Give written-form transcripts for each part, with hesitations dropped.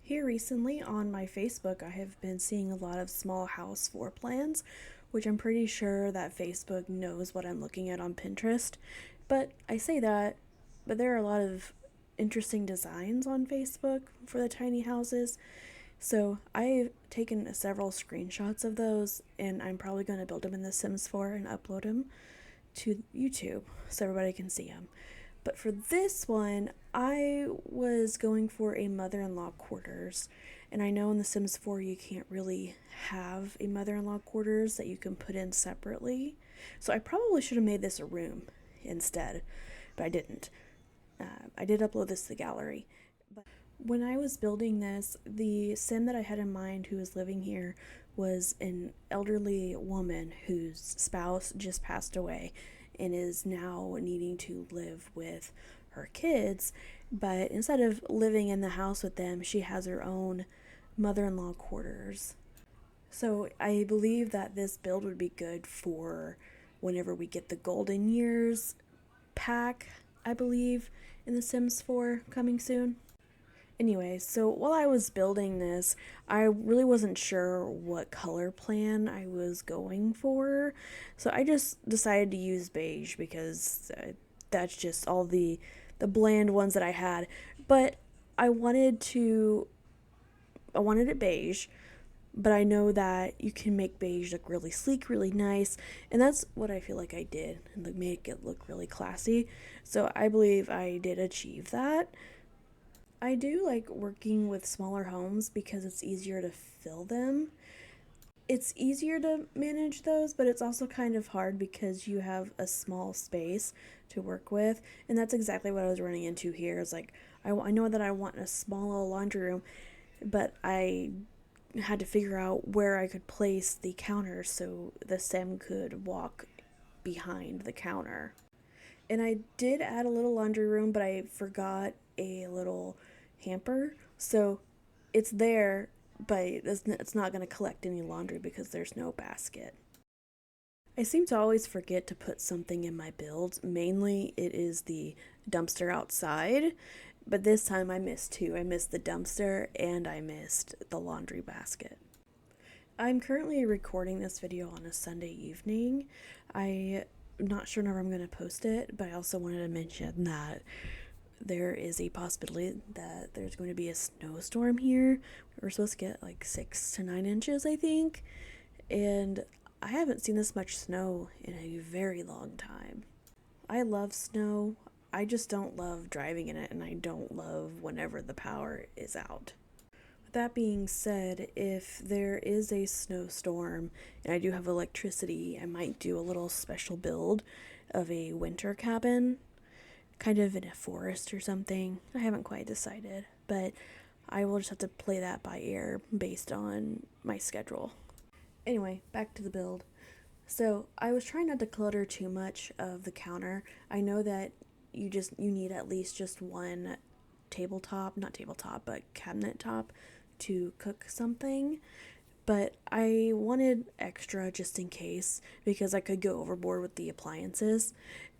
Here recently on my Facebook, I have been seeing a lot of small house floor plans, which I'm pretty sure that Facebook knows what I'm looking at on Pinterest. But I say that, but there are a lot of interesting designs on Facebook for the tiny houses. So I've taken several screenshots of those, and I'm probably going to build them in The Sims 4 and upload them to YouTube so everybody can see them. But for this one, I was going for a mother in law quarters. And I know in The Sims 4 you can't really have a mother in law quarters that you can put in separately. So I probably should have made this a room instead, but I didn't. I did upload this to the gallery. But when I was building this, the sim that I had in mind who was living here was an elderly woman whose spouse just passed away and is now needing to live with her kids. But instead of living in the house with them, she has her own mother in law quarters. So I believe that this build would be good for whenever we get the Golden Years pack, I believe, in The Sims 4 coming soon. Anyway, so while I was building this, I really wasn't sure what color plan I was going for. So I just decided to use beige because that's just all the bland ones that I had. But I wanted to I wanted it beige, but I know that you can make beige look really sleek, really nice, and that's what I feel like I did, and make it look really classy. So I believe I did achieve that. I do like working with smaller homes because it's easier to fill them. It's easier to manage those, but it's also kind of hard because you have a small space to work with, and that's exactly what I was running into here. It's like I know that I want a small little laundry room, but I had to figure out where I could place the counter so the sim could walk behind the counter. And I did add a little laundry room, but I forgot a little hamper. So it's there, but it's not going to collect any laundry because there's no basket. I seem to always forget to put something in my builds. Mainly, it is the dumpster outside, but this time I missed two. I missed the dumpster and I missed the laundry basket. I'm currently recording this video on a Sunday evening. I'm not sure when I'm going to post it, but I also wanted to mention that there is a possibility that there's going to be a snowstorm here. We're supposed to get like 6 to 9 inches, I think, and I haven't seen this much snow in a very long time. I love snow. I just don't love driving in it, and I don't love whenever the power is out. That being said, if there is a snowstorm and I do have electricity, I might do a little special build of a winter cabin, kind of in a forest or something. I haven't quite decided, but I will just have to play that by ear based on my schedule. Anyway, back to the build. So I was trying not to clutter too much of the counter. I know that you need at least just one tabletop, not tabletop, but cabinet top to cook something. But I wanted extra just in case because I could go overboard with the appliances.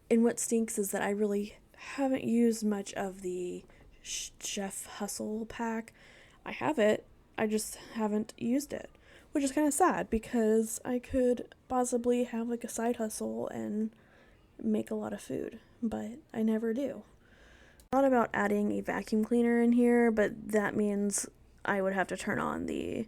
And what stinks is that I really haven't used much of the Chef Hustle pack. I have it, I just haven't used it, which is kind of sad because I could possibly have like a side hustle and make a lot of food, but I never do. I thought about adding a vacuum cleaner in here, but that means I would have to turn on the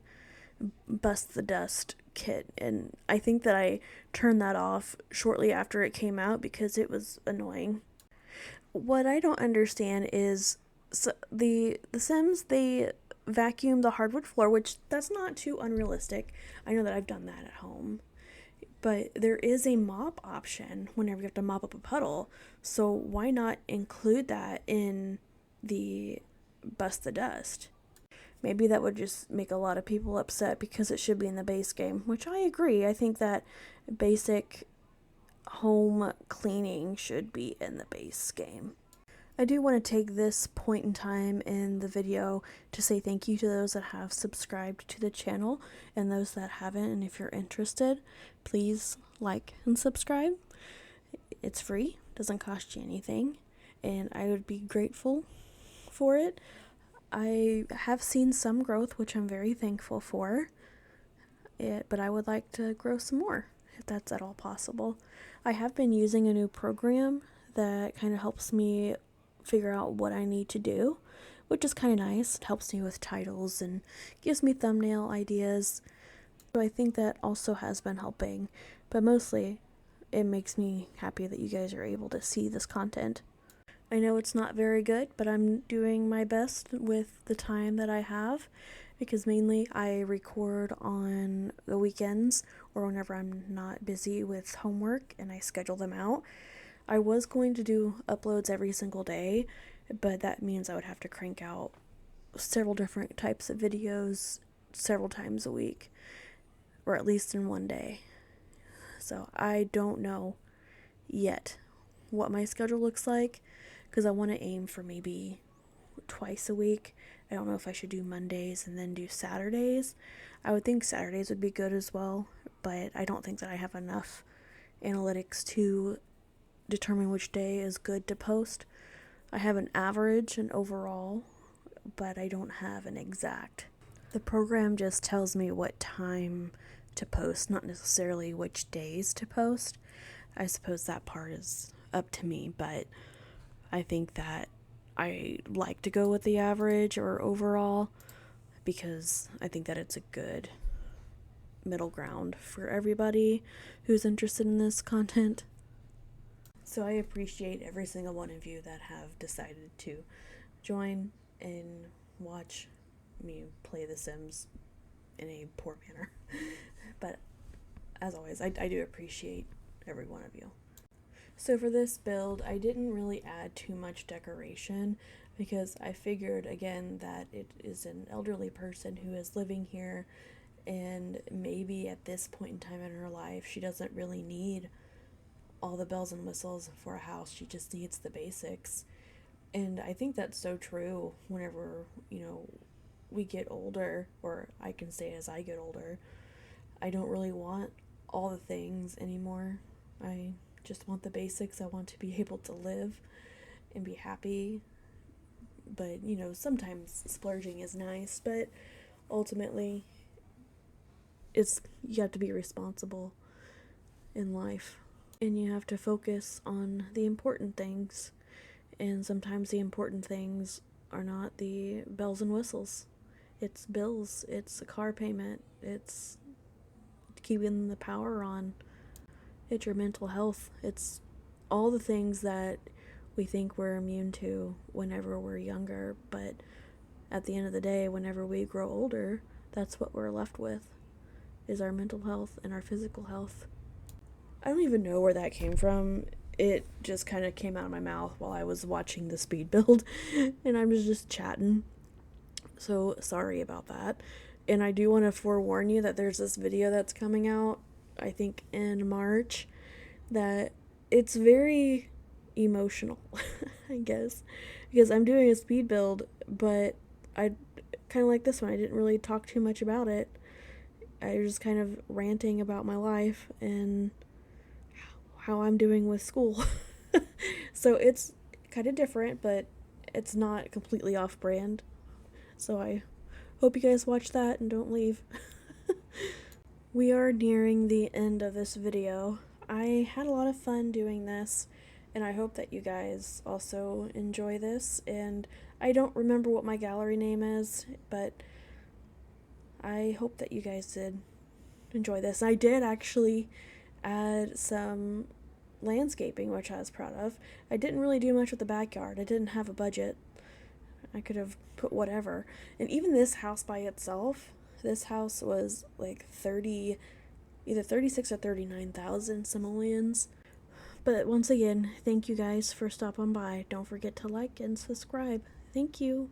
Bust the Dust kit, and I think that I turned that off shortly after it came out because it was annoying. What I don't understand is the Sims, they vacuum the hardwood floor, which that's not too unrealistic. I know that I've done that at home. But there is a mop option whenever you have to mop up a puddle. So why not include that in the Bust the Dust? Maybe that would just make a lot of people upset because it should be in the base game, which I agree. I think that basic home cleaning should be in the base game. I do want to take this point in time in the video to say thank you to those that have subscribed to the channel and those that haven't. And if you're interested, please like and subscribe. It's free, doesn't cost you anything, and I would be grateful for it. I have seen some growth, which I'm very thankful for, but I would like to grow some more, if that's at all possible. I have been using a new program that kind of helps me figure out what I need to do, which is kind of nice. It helps me with titles and gives me thumbnail ideas. So I think that also has been helping, but mostly it makes me happy that you guys are able to see this content. I know it's not very good, but I'm doing my best with the time that I have, because mainly I record on the weekends or whenever I'm not busy with homework and I schedule them out. I was going to do uploads every single day, but that means I would have to crank out several different types of videos several times a week, or at least in one day. So I don't know yet what my schedule looks like, because I want to aim for maybe twice a week. I don't know if I should do Mondays and then do Saturdays. I would think Saturdays would be good as well, but I don't think that I have enough analytics to determine which day is good to post. I have an average and overall, but I don't have an exact. The program just tells me what time to post, not necessarily which days to post. I suppose that part is up to me, but I think that I like to go with the average or overall, because I think that it's a good middle ground for everybody who's interested in this content. So I appreciate every single one of you that have decided to join and watch me play The Sims in a poor manner. But as always, I do appreciate every one of you. So for this build, I didn't really add too much decoration, because I figured, again, that it is an elderly person who is living here, and maybe at this point in time in her life, she doesn't really need all the bells and whistles for a house. She just needs the basics. And I think that's so true whenever, we get older, or I can say as I get older, I don't really want all the things anymore. I just want the basics. I want to be able to live and be happy. But, sometimes splurging is nice, but ultimately you have to be responsible in life, and you have to focus on the important things. And sometimes the important things are not the bells and whistles. It's bills, it's a car payment, it's keeping the power on, it's your mental health. It's all the things that we think we're immune to whenever we're younger, but at the end of the day, whenever we grow older, that's what we're left with, is our mental health and our physical health. I don't even know where that came from. It just kind of came out of my mouth while I was watching the speed build, and I was just chatting. So sorry about that. And I do want to forewarn you that there's this video that's coming out, I think in March, that it's very emotional, I guess, because I'm doing a speed build, but I kind of like this one. I didn't really talk too much about it. I was just kind of ranting about my life and how I'm doing with school. So it's kind of different, but it's not completely off brand. So I hope you guys watch that and don't leave. We are nearing the end of this video. I had a lot of fun doing this, and I hope that you guys also enjoy this. And I don't remember what my gallery name is, but I hope that you guys did enjoy this. I did actually add some landscaping, which I was proud of. I didn't really do much with the backyard. I didn't have a budget. I could have put whatever. And even this house by itself, this house was like either 36 or 39,000 simoleons. But once again, thank you guys for stopping by. Don't forget to like and subscribe. Thank you.